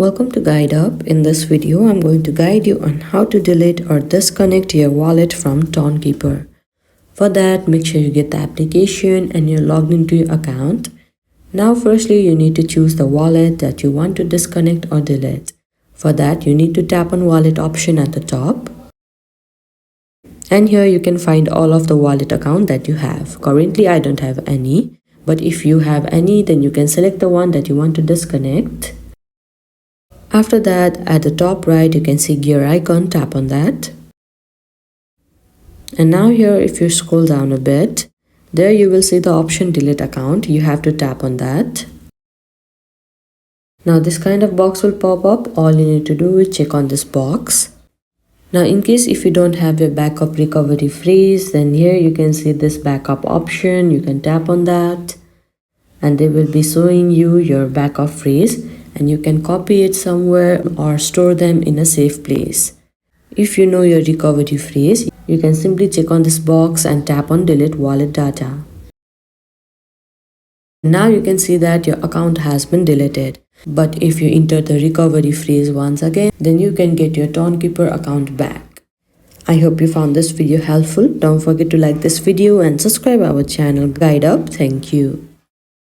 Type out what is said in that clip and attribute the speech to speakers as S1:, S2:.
S1: Welcome to Guide Up. In this video, I'm going to guide you on how to delete or disconnect your wallet from Tonkeeper. For that, make sure you get the application and you're logged into your account. Now, firstly, you need to choose the wallet that you want to disconnect or delete. For that, you need to tap on wallet option at the top. And here you can find all of the wallet account that you have. Currently, I don't have any. But if you have any, then you can select the one that you want to disconnect. After that, at the top right, you can see gear icon, tap on that. And now here, if you scroll down a bit, there you will see the option delete account. You have to tap on that. Now this kind of box will pop up. All you need to do is check on this box. Now in case if you don't have your backup recovery phrase, then here you can see this backup option. You can tap on that and they will be showing you your backup phrase. And you can copy it somewhere or store them in a safe place. If you know your recovery phrase, you can simply check on this box and tap on delete wallet data. Now you can see that your account has been deleted. But if you enter the recovery phrase once again, then you can get your Tonkeeper account back. I hope you found this video helpful. Don't forget to like this video and subscribe our channel Guide Up. Thank you.